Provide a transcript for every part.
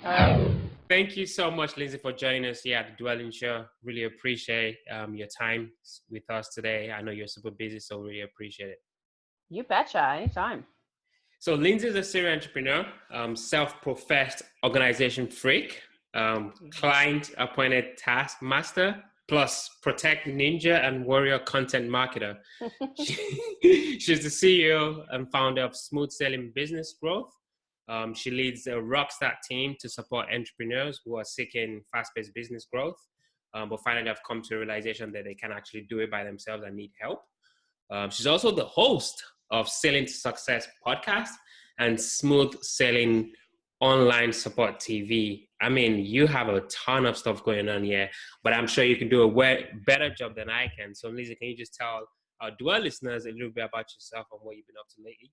All right. Thank you so much, Lyndsay, for joining us here at the Dwelling Show. Really appreciate your time with us today. I know you're super busy, so really appreciate it. You betcha. Anytime. So Lyndsay is a serial entrepreneur, self-professed organization freak, client-appointed taskmaster, plus protect ninja and warrior content marketer. She's the CEO and founder of Smooth Sailing Business Growth. She leads a rockstar team to support entrepreneurs who are seeking fast-paced business growth, but finally have come to a realization that they can actually do it by themselves and need help. She's also the host of Sailing to Success podcast and Smooth Sailing Online Support TV. I mean, you have a ton of stuff going on here, but I'm sure you can do a way better job than I can. So, Lizzie, can you just tell our Dwell listeners a little bit about yourself and what you've been up to lately?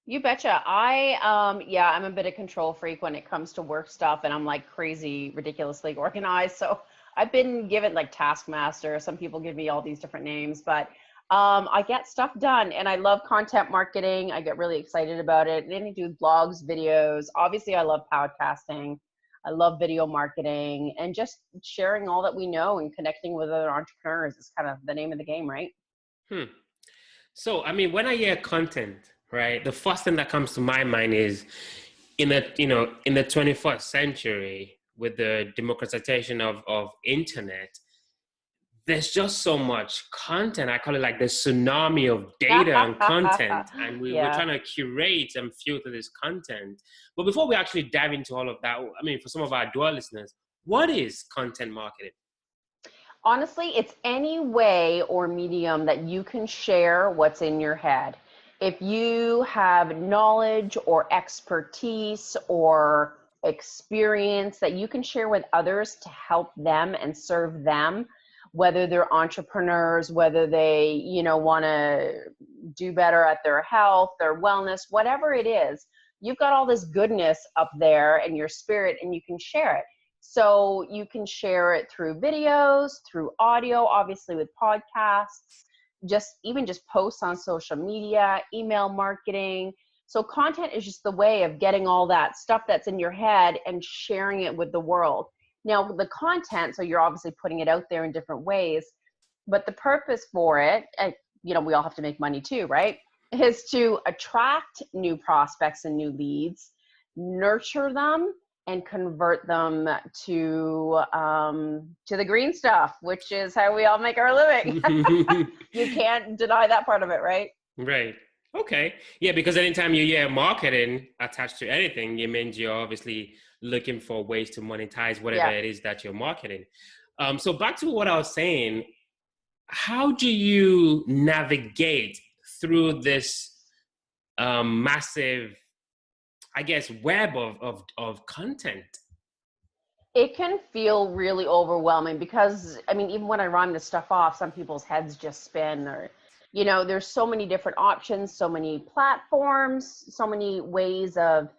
You betcha. I'm a bit of control freak when it comes to work stuff, and I'm like crazy, ridiculously organized. So I've been given like taskmaster. Some people give me all these different names, but I get stuff done, and I love content marketing. I get really excited about it. And then I do blogs, videos. Obviously, I love podcasting. I love video marketing, and just sharing all that we know and connecting with other entrepreneurs is kind of the name of the game, right? So, I mean, when I hear content, right, the first thing that comes to my mind is in the 21st century, with the democratization of internet, there's just so much content. I call it like the tsunami of data and content, and we're trying to curate and filter this content. But before we actually dive into all of that, I mean, for some of our Dwell listeners, what is content marketing? Honestly, it's any way or medium that you can share what's in your head. If you have knowledge or expertise or experience that you can share with others to help them and serve them, whether they're entrepreneurs, whether they, want to do better at their health, their wellness, whatever it is, you've got all this goodness up there in your spirit and you can share it. So you can share it through videos, through audio, obviously with podcasts, just posts on social media, email marketing. So content is just the way of getting all that stuff that's in your head and sharing it with the world. Now, the content, so you're obviously putting it out there in different ways, but the purpose for it, we all have to make money too, right? Is to attract new prospects and new leads, nurture them, and convert them to the green stuff, which is how we all make our living. You can't deny that part of it, right? Right. Okay. Yeah, because anytime you hear marketing attached to anything, it means you're obviously looking for ways to monetize whatever it is that you're marketing. So back to what I was saying, how do you navigate through this massive, I guess, web of content? It can feel really overwhelming because, even when I rhyme this stuff off, some people's heads just spin, or, there's so many different options, so many platforms, so many ways of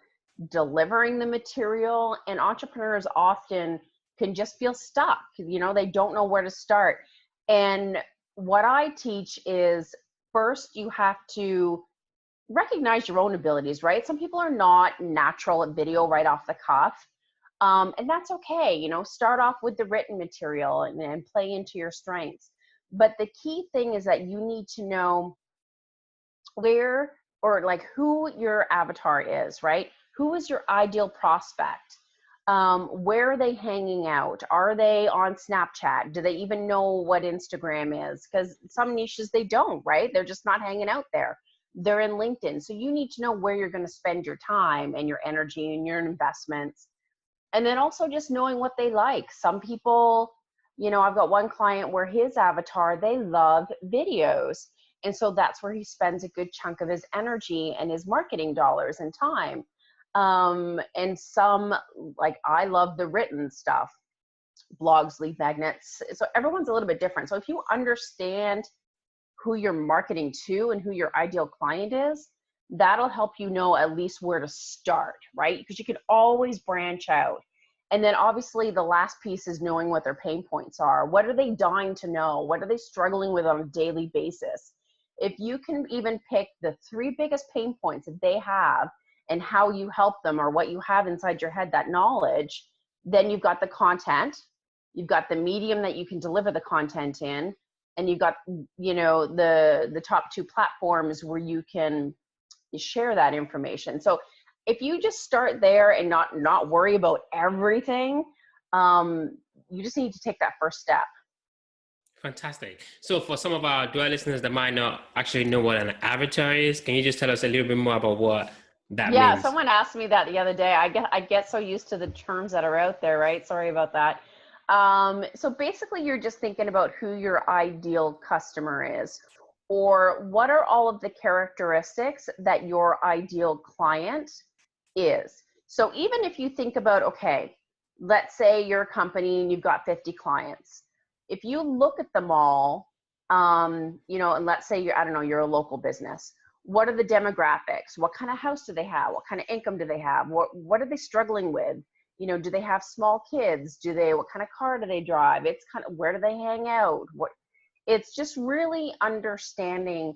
delivering the material, and entrepreneurs often can just feel stuck. They don't know where to start. And what I teach is, first, you have to recognize your own abilities, right? Some people are not natural at video right off the cuff. And that's okay. Start off with the written material and play into your strengths. But the key thing is that you need to know where, or like who your avatar is, right? Who is your ideal prospect? Where are they hanging out? Are they on Snapchat? Do they even know what Instagram is? Because some niches they don't, right? They're just not hanging out there. They're in LinkedIn. So you need to know where you're going to spend your time and your energy and your investments. And then also just knowing what they like. Some people, I've got one client where his avatar, they love videos. And so that's where he spends a good chunk of his energy and his marketing dollars and time. And some, like, I love the written stuff, blogs, lead magnets. So everyone's a little bit different. So if you understand who you're marketing to and who your ideal client is, that'll help you know at least where to start, right? Because you can always branch out. And then obviously the last piece is knowing what their pain points are. What are they dying to know? What are they struggling with on a daily basis? If you can even pick the 3 biggest pain points that they have and how you help them or what you have inside your head, that knowledge, then you've got the content, you've got the medium that you can deliver the content in, and you've got, you know, the top two platforms where you can share that information. So if you just start there and not worry about everything, you just need to take that first step. Fantastic. So for some of our dual listeners that might not actually know what an avatar is, can you just tell us a little bit more about what that means? Someone asked me that the other day. I get so used to the terms that are out there, right? Sorry about that. So basically you're just thinking about who your ideal customer is, or what are all of the characteristics that your ideal client is. So even if you think about, okay, let's say you're a company and you've got 50 clients. If you look at them all, you know, and let's say I don't know, you're a local business. What are the demographics? What kind of house do they have? What kind of income do they have? What are they struggling with? You know, do they have small kids? What kind of car do they drive? It's kind of, where do they hang out? It's just really understanding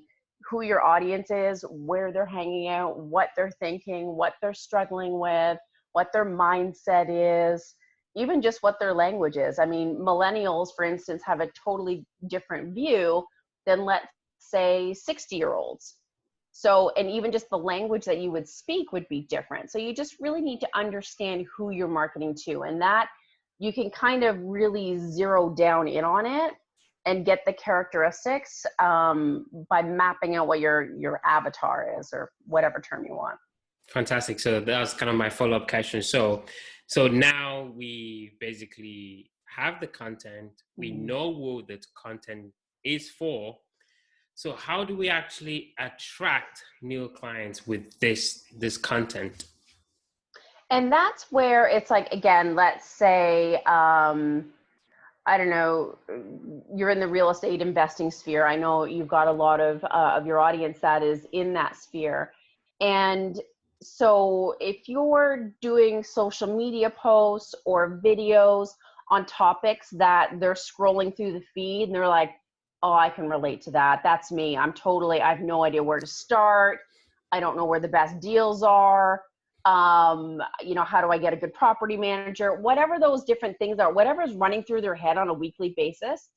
who your audience is, where they're hanging out, what they're thinking, what they're struggling with, what their mindset is, even just what their language is. I mean, millennials, for instance, have a totally different view than, let's say, 60-year-olds. So, and even just the language that you would speak would be different. So you just really need to understand who you're marketing to, and that you can kind of really zero down in on it and get the characteristics by mapping out what your avatar is, or whatever term you want. Fantastic. So that was kind of my follow-up question. So now we basically have the content. We know who the content is for. So how do we actually attract new clients with this content? And that's where it's like, again, let's say, I don't know, you're in the real estate investing sphere. I know you've got a lot of your audience that is in that sphere. And so if you're doing social media posts or videos on topics that they're scrolling through the feed and they're like, oh, I can relate to that. That's me. I have no idea where to start. I don't know where the best deals are. You know, how do I get a good property manager? Whatever those different things are, whatever's running through their head on a weekly basis,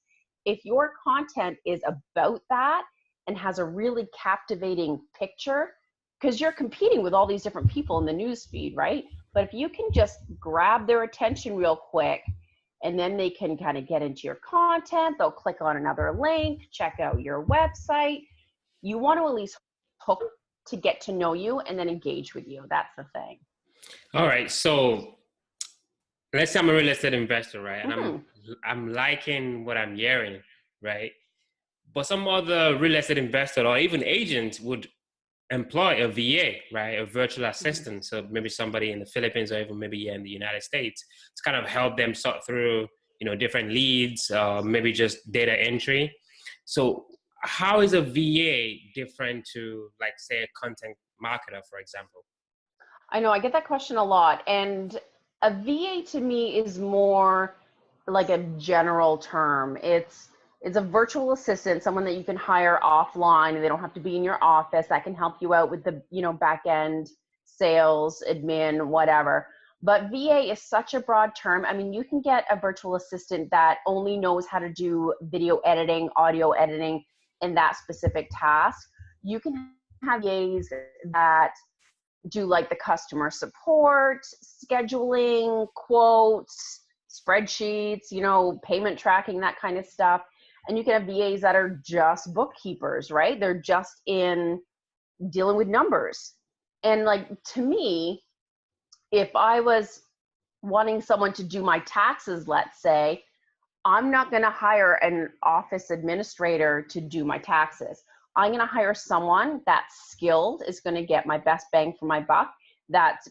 if your content is about that and has a really captivating picture, because you're competing with all these different people in the news feed, right? But if you can just grab their attention real quick, and then they can kind of get into your content, they'll click on another link, check out your website. You want to at least hook to get to know you and then engage with you. That's the thing. All right. So let's say I'm a real estate investor, right? And I'm liking what I'm hearing, right? But some other real estate investor or even agent would employ a VA, right? A virtual assistant. So maybe somebody in the Philippines or even maybe in the United States to kind of help them sort through, you know, different leads, maybe just data entry. So how is a VA different to, like, say, a content marketer, for example? I know I get that question a lot. And a VA to me is more like a general term. It's a virtual assistant, someone that you can hire offline, and they don't have to be in your office, that can help you out with the, you know, back end sales, admin, whatever. But VA is such a broad term. I mean, you can get a virtual assistant that only knows how to do video editing, audio editing, and that specific task. You can have VAs that do like the customer support, scheduling, quotes, spreadsheets, you know, payment tracking, that kind of stuff. And you can have VAs that are just bookkeepers, right? They're just in dealing with numbers. And like, to me, if I was wanting someone to do my taxes, let's say, I'm not going to hire an office administrator to do my taxes. I'm going to hire someone that's skilled, is going to get my best bang for my buck, that's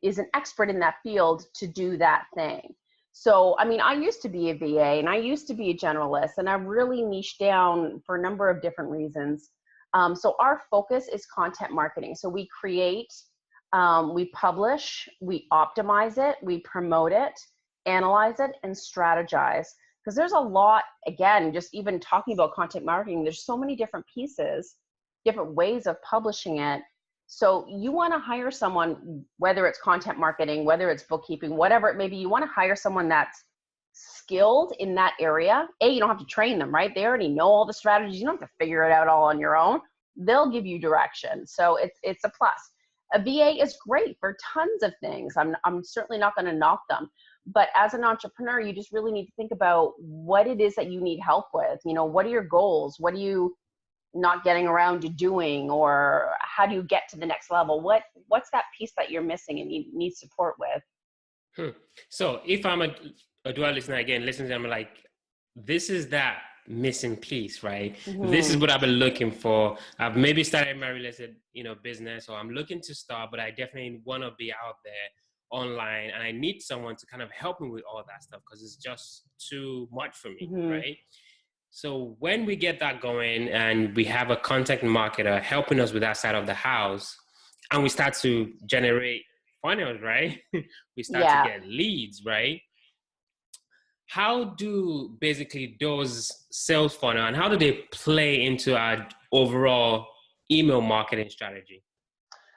is an expert in that field to do that thing. So, I mean, I used to be a VA and I used to be a generalist, and I've really niched down for a number of different reasons. So our focus is content marketing. So we create, we publish, we optimize it, we promote it, analyze it, and strategize. Because there's a lot, again, just even talking about content marketing, there's so many different pieces, different ways of publishing it. So you want to hire someone, whether it's content marketing, whether it's bookkeeping, whatever it may be, you want to hire someone that's skilled in that area. You don't have to train them, right? They already know all the strategies. You don't have to figure it out all on your own. They'll give you direction. So it's a plus. A VA is great for tons of things. I'm certainly not going to knock them. But as an entrepreneur, you just really need to think about what it is that you need help with. You know, what are your goals? What are you not getting around to doing? Or how do you get to the next level? What's that piece that you're missing and you need support with? So if I'm a dual listener again, listening to them like, this is that missing piece, right? This is what I've been looking for. I've maybe started my real estate, business, or I'm looking to start, but I definitely want to be out there online, and I need someone to kind of help me with all that stuff because it's just too much for me, right? So when we get that going and we have a content marketer helping us with that side of the house, and we start to generate funnels, right? We start to get leads, right? How do basically those sales funnel and how do they play into our overall email marketing strategy?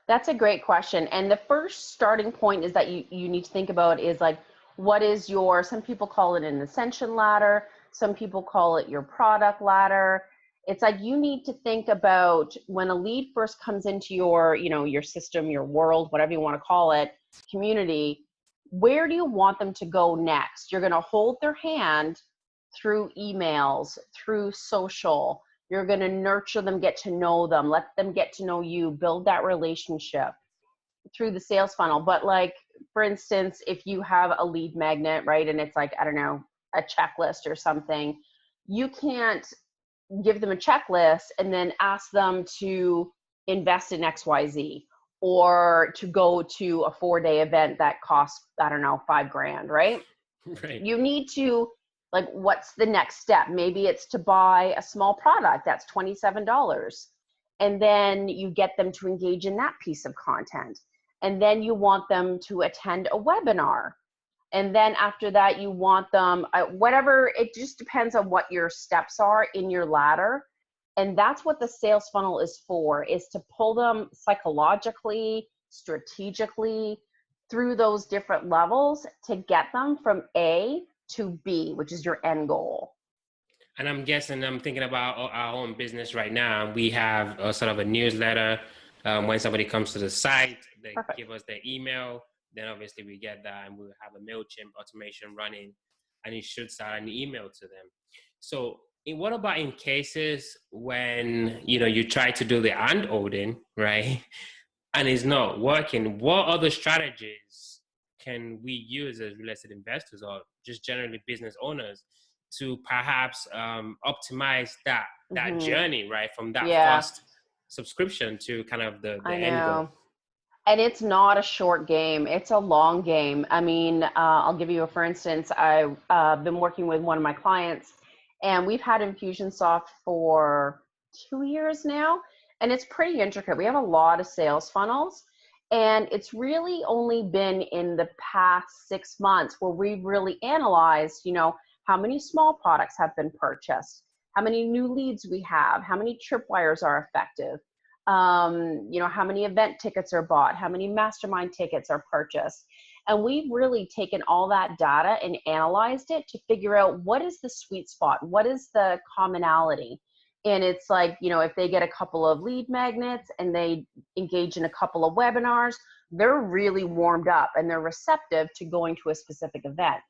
That's a great question. And the first starting point is that you need to think about is like, what is some people call it an ascension ladder. Some people call it your product ladder. It's like you need to think about when a lead first comes into your system, your world, whatever you want to call it, community, where do you want them to go next? You're going to hold their hand through emails, through social. You're going to nurture them, get to know them, let them get to know you, build that relationship through the sales funnel. But like, for instance, if you have a lead magnet, right, and it's like, I don't know, a checklist or something, you can't give them a checklist and then ask them to invest in XYZ or to go to a 4-day event that costs, I don't know, $5,000, right? Right. You need to, like, what's the next step? Maybe it's to buy a small product that's $27. And then you get them to engage in that piece of content. And then you want them to attend a webinar. And then after that, you want them, whatever, it just depends on what your steps are in your ladder. And that's what the sales funnel is for, is to pull them psychologically, strategically through those different levels to get them from A to B, which is your end goal. And I'm thinking about our own business right now. We have a sort of a newsletter. When somebody comes to the site, they give us their email. Then obviously we get that and we'll have a MailChimp automation running and it shoots out an email to them. So what about in cases when, you try to do the hand-holding, right? And it's not working? What other strategies can we use as real estate investors or just generally business owners to perhaps optimize that journey, right? From that first subscription to kind of the end goal. And it's not a short game. It's a long game. I mean, I'll give you for instance, I've been working with one of my clients and we've had Infusionsoft for 2 years now. And it's pretty intricate. We have a lot of sales funnels. And it's really only been in the past 6 months where we've really analyzed, how many small products have been purchased, how many new leads we have, how many tripwires are effective. How many event tickets are bought, how many mastermind tickets are purchased. And we've really taken all that data and analyzed it to figure out what is the sweet spot, what is the commonality. And it's like, if they get a couple of lead magnets and they engage in a couple of webinars, they're really warmed up and they're receptive to going to a specific event.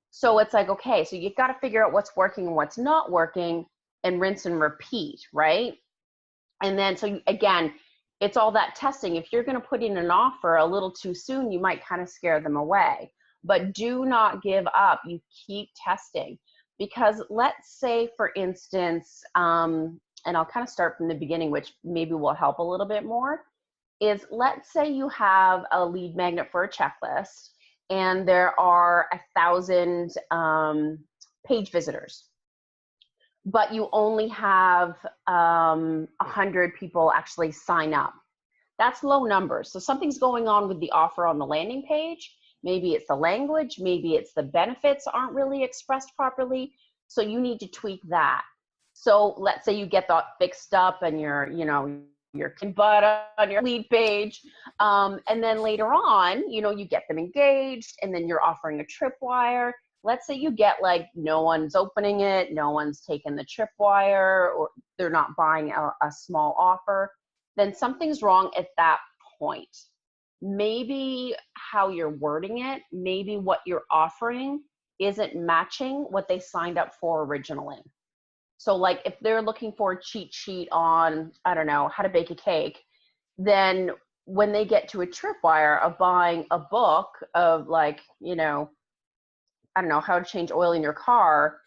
So it's like, okay, so you've got to figure out what's working and what's not working and rinse and repeat, right? And then, so again, it's all that testing. If you're going to put in an offer a little too soon, you might kind of scare them away. But do not give up. You keep testing. Because let's say, for instance, and I'll kind of start from the beginning, which maybe will help a little bit more, is let's say you have a lead magnet for a checklist and there are 1,000 page visitors, but you only have 100 people actually sign up. That's low numbers. So something's going on with the offer on the landing page. Maybe it's the language, maybe it's the benefits aren't really expressed properly. So you need to tweak that. So let's say you get that fixed up and you're your butt on your lead page. And then later on, you get them engaged, and then you're offering a tripwire. Let's say you get like no one's opening it, no one's taking the tripwire, or they're not buying a small offer. Then something's wrong at that point. Maybe how you're wording it, maybe what you're offering isn't matching what they signed up for originally. So like if they're looking for a cheat sheet on, I don't know, how to bake a cake, then when they get to a tripwire of buying a book of like, I don't know, how to change oil in your car,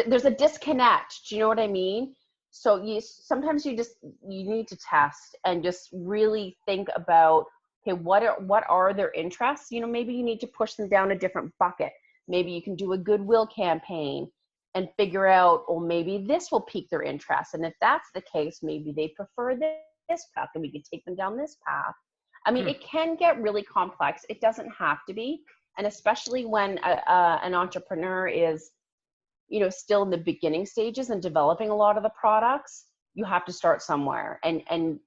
there's a disconnect. Do you know what I mean? So sometimes you need to test and just really think about, okay, what are their interests? Maybe you need to push them down a different bucket. Maybe you can do a goodwill campaign and figure out, well, maybe this will pique their interest. And if that's the case, maybe they prefer this path, and we could take them down this path. I mean, it can get really complex. It doesn't have to be. And especially when an entrepreneur is, still in the beginning stages and developing a lot of the products, you have to start somewhere. And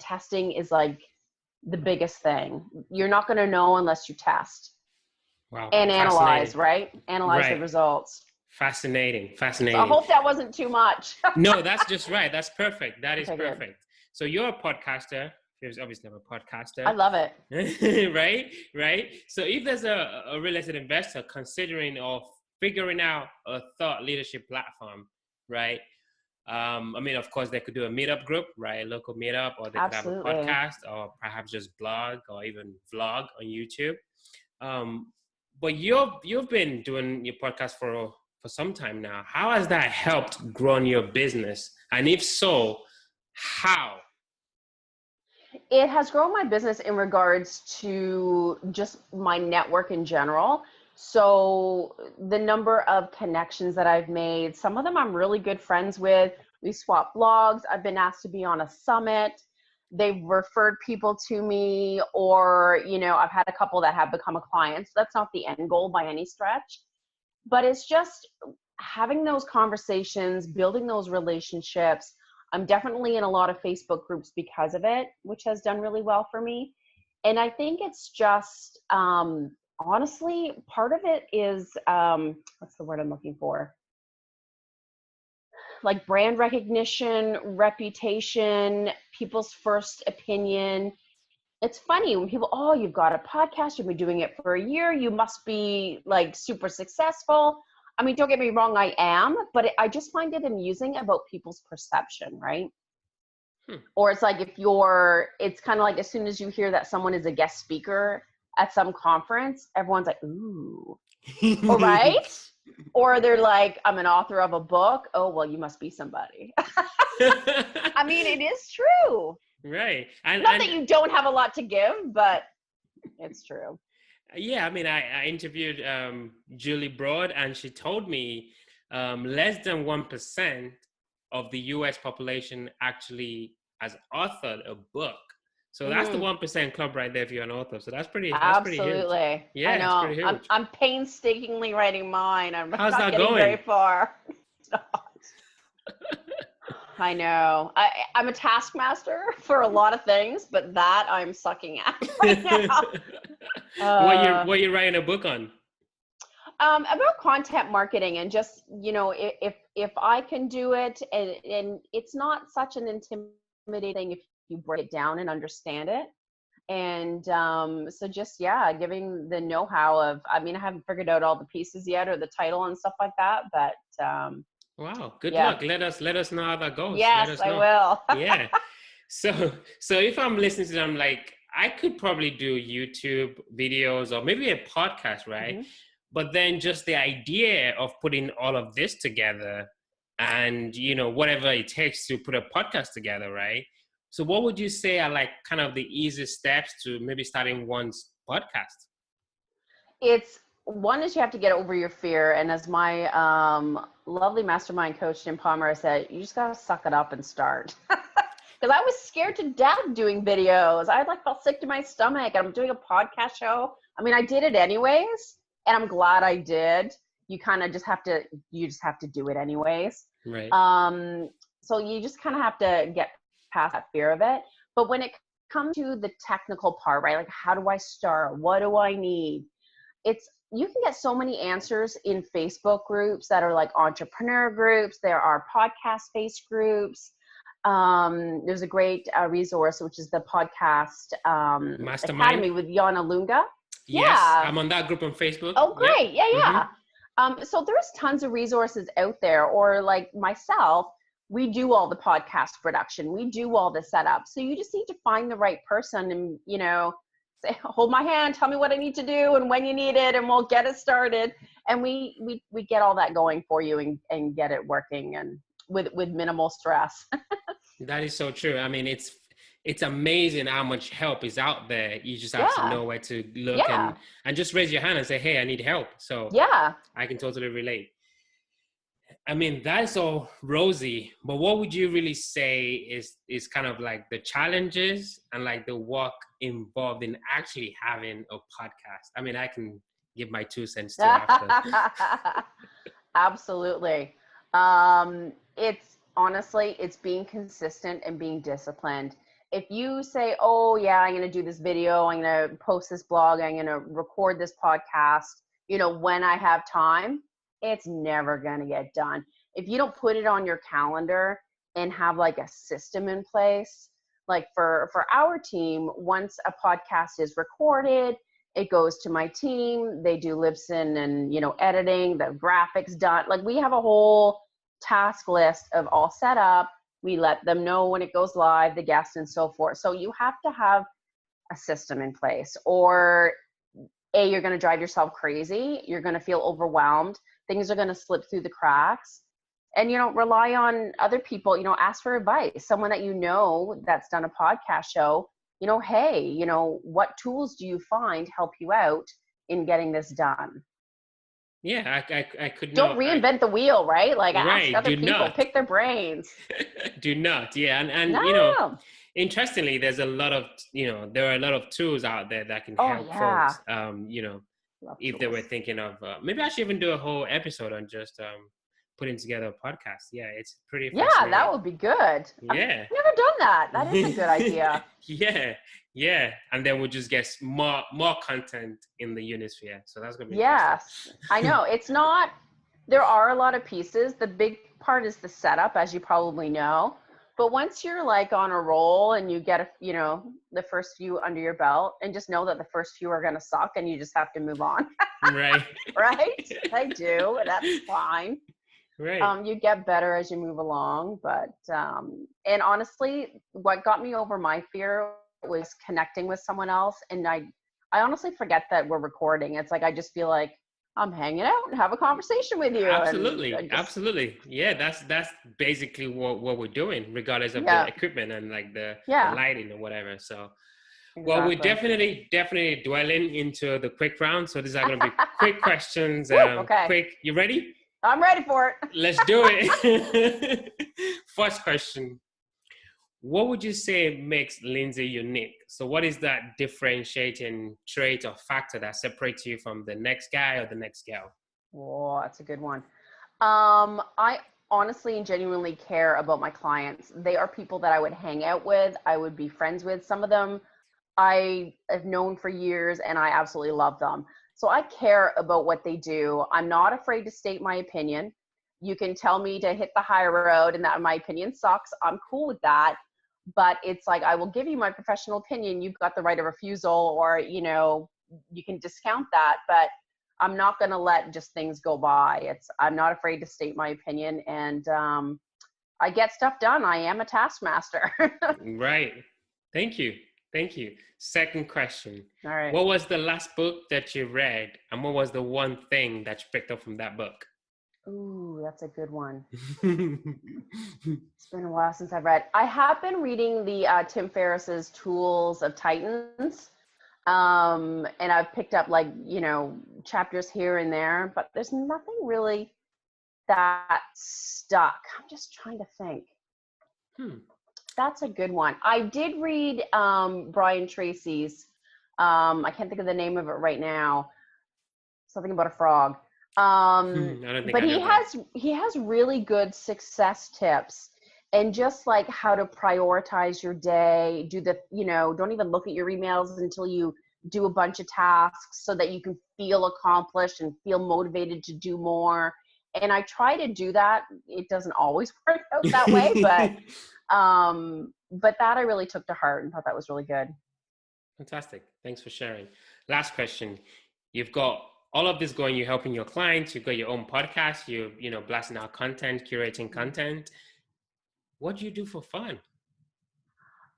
testing is like the biggest thing. You're not going to know unless you test. Wow. And analyze, right? Analyze the results. Fascinating. So I hope that wasn't too much. No, that's just right. That's perfect. That is okay, perfect. Good. So you're a podcaster. There's obviously a podcaster. I love it. Right. So if there's a real estate investor considering or figuring out a thought leadership platform, right? I mean, of course, they could do a meetup group, right? A local meetup, or they Absolutely. could have a podcast, or perhaps just blog or even vlog on YouTube. But you've been doing your podcast for some time now. How has that helped grow your business? And if so, how? It has grown my business in regards to just my network in general. So the number of connections that I've made, some of them I'm really good friends with. We swap blogs. I've been asked to be on a summit. They've referred people to me, or, I've had a couple that have become a client. So that's not the end goal by any stretch. But it's just having those conversations, building those relationships. I'm definitely in a lot of Facebook groups because of it, which has done really well for me. And I think it's just, honestly, part of it is, what's the word I'm looking for? Like brand recognition, reputation, people's first opinion. It's funny when people, oh, you've got a podcast, you've been doing it for a year, you must be like super successful. I mean, don't get me wrong, I am, but I just find it amusing about people's perception, right? Or it's like it's kind of like as soon as you hear that someone is a guest speaker at some conference, everyone's like, ooh, all right? Or they're like, I'm an author of a book. Oh, well, you must be somebody. I mean, it is true. Right. Not that you don't have a lot to give, but it's true. Yeah, I mean, I interviewed Julie Broad, and she told me less than 1% of the US population actually has authored a book. So that's the 1% club right there if you're an author. So that's pretty Absolutely. huge. Yeah, I know. it's pretty huge. I'm painstakingly writing mine. I'm How's not that getting going? very far. It's not. I know. I'm a taskmaster for a lot of things, but that I'm sucking at right now. What you writing a book on? About content marketing, and just, if I can do it, and it's not such an intimidating thing if you break it down and understand it. And so just, giving the know-how of, I mean, I haven't figured out all the pieces yet or the title and stuff like that, but wow, good luck. Let us know how that goes. Yes, I will. Yeah. So if I'm listening to them, like, I could probably do YouTube videos or maybe a podcast, right? Mm-hmm. But then just the idea of putting all of this together and, whatever it takes to put a podcast together, right? So what would you say are like kind of the easiest steps to maybe starting one's podcast? One is you have to get over your fear. And as my lovely mastermind coach, Jim Palmer, said, you just got to suck it up and start. Because I was scared to death doing videos. I felt sick to my stomach. I'm doing a podcast show. I mean, I did it anyways, and I'm glad I did. You kind of just have to do it anyways. Right. So you just kind of have to get past that fear of it. But when it comes to the technical part, right? Like, how do I start? What do I need? You can get so many answers in Facebook groups that are like entrepreneur groups. There are podcast face groups. There's a great resource, which is the podcast Mastermind Academy with Yana Lunga. Yes, Yeah. I'm on that group on Facebook. Oh, great. Yep. Yeah. So there's tons of resources out there, or like myself, we do all the podcast production. We do all the setup. So you just need to find the right person and, say, hold my hand, tell me what I need to do and when you need it, and we'll get it started. And we get all that going for you and get it working and with minimal stress. That is so true. I mean, it's amazing how much help is out there. You just have to know where to look and just raise your hand and say, hey, I need help. So I can totally relate. I mean, that's all rosy, but what would you really say is kind of like the challenges and like the work involved in actually having a podcast? I mean, I can give my 2 cents to after. Absolutely. It's being consistent and being disciplined. If you say, oh yeah, I'm going to do this video, I'm going to post this blog, I'm going to record this podcast, when I have time, it's never going to get done. If you don't put it on your calendar and have like a system in place, like for our team, once a podcast is recorded, it goes to my team. They do lip sync and, editing, the graphics done. Like, we have a whole task list of all set up. We let them know when it goes live, the guests and so forth. So you have to have a system in place, or you're going to drive yourself crazy. You're going to feel overwhelmed. Things are going to slip through the cracks, and, rely on other people, ask for advice. Someone that that's done a podcast show, hey, what tools do you find help you out in getting this done? Yeah, I could not. Don't reinvent the wheel, right? Like, right, ask other people, pick their brains. Do not, yeah. And no. Interestingly, there's a lot of, there are a lot of tools out there that can help folks, if they were thinking of, maybe I should even do a whole episode on just putting together a podcast. Yeah, it's pretty fascinating. Yeah, that would be good. Yeah. I've never done that. That is a good idea. Yeah. And then we'll just get more content in the Unisphere. So that's going to be Yes, I know. It's not, there are a lot of pieces. The big part is the setup, as you probably know. But once you're like on a roll and you get, the first few under your belt, and just know that the first few are going to suck and you just have to move on. Right. Right? I do. That's fine. Right. You get better as you move along. But, and honestly, what got me over my fear was connecting with someone else. And I honestly forget that we're recording. It's like, I just feel like I'm hanging out and have a conversation with you. Absolutely. Absolutely. Yeah. That's basically what we're doing, regardless of the equipment and like the lighting or whatever. So, well, we're definitely dwelling into the quick round. So these are going to be quick questions. Okay. Quick. You ready? I'm ready for it. Let's do it. First question. What would you say makes Lyndsay unique? So what is that differentiating trait or factor that separates you from the next guy or the next gal? Oh, that's a good one. I honestly and genuinely care about my clients. They are people that I would hang out with. I would be friends with. Some of them I have known for years and I absolutely love them. So I care about what they do. I'm not afraid to state my opinion. You can tell me to hit the high road and that my opinion sucks. I'm cool with that. But it's like, I will give you my professional opinion. You've got the right of refusal, or, you can discount that, but I'm not going to let just things go by. I'm not afraid to state my opinion, and I get stuff done. I am a taskmaster. Right. Thank you. Second question. All right. What was the last book that you read, and what was the one thing that you picked up from that book? Ooh, that's a good one. It's been a while since I've read. I have been reading the Tim Ferriss's Tools of Titans. And I've picked up chapters here and there, but there's nothing really that stuck. I'm just trying to think. That's a good one. I did read Brian Tracy's, I can't think of the name of it right now. Something about a frog. But he has really good success tips, and just like how to prioritize your day, do the, don't even look at your emails until you do a bunch of tasks so that you can feel accomplished and feel motivated to do more. And I try to do that. It doesn't always work out that way, but that I really took to heart and thought that was really good. Fantastic. Thanks for sharing. Last question. You've got all of this going, you're helping your clients, you've got your own podcast, you're blasting out content, curating content. What do you do for fun?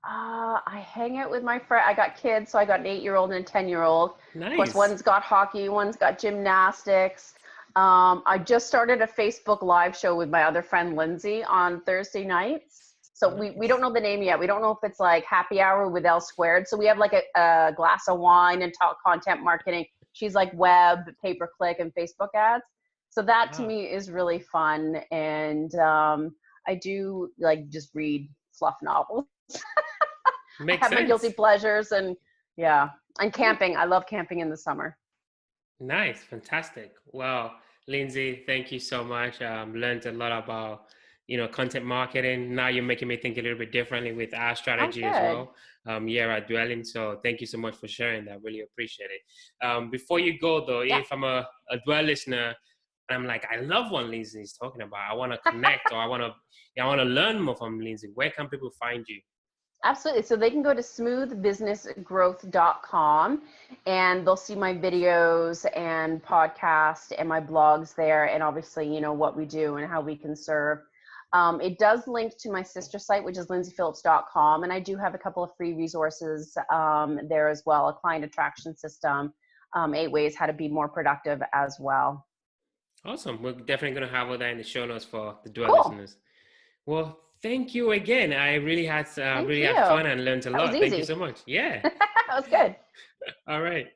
I hang out with my friend. I got kids, so I got an 8-year-old and a 10-year-old. Nice. Of course, one's got hockey, one's got gymnastics. I just started a Facebook live show with my other friend Lyndsay on Thursday nights. So nice. we don't know the name yet. We don't know if it's like happy hour with L squared. So we have like a glass of wine and talk content marketing. She's like web, pay-per-click, and Facebook ads. So that to me is really fun. And I do like just read fluff novels. I have my guilty pleasures, and and camping. I love camping in the summer. Nice, fantastic. Well, Lyndsay, thank you so much. Learned a lot about content marketing. Now you're making me think a little bit differently with our strategy as well. At Dwelling. So thank you so much for sharing that. Really appreciate it. Before you go though, if I'm a Dwell listener, I'm like, I love what Lyndsay is talking about. I want to connect, or I want to learn more from Lyndsay. Where can people find you? Absolutely. So they can go to smoothbusinessgrowth.com and they'll see my videos and podcast and my blogs there, and obviously, what we do and how we can serve. It does link to my sister site, which is lyndsyphillips.com. And I do have a couple of free resources there as well, a client attraction system, 8 ways how to be more productive as well. Awesome. We're definitely going to have all that in the show notes for the Dwell listeners. Well, thank you again. I really had had fun and learned a lot. Thank you so much. Yeah. That was good. All right.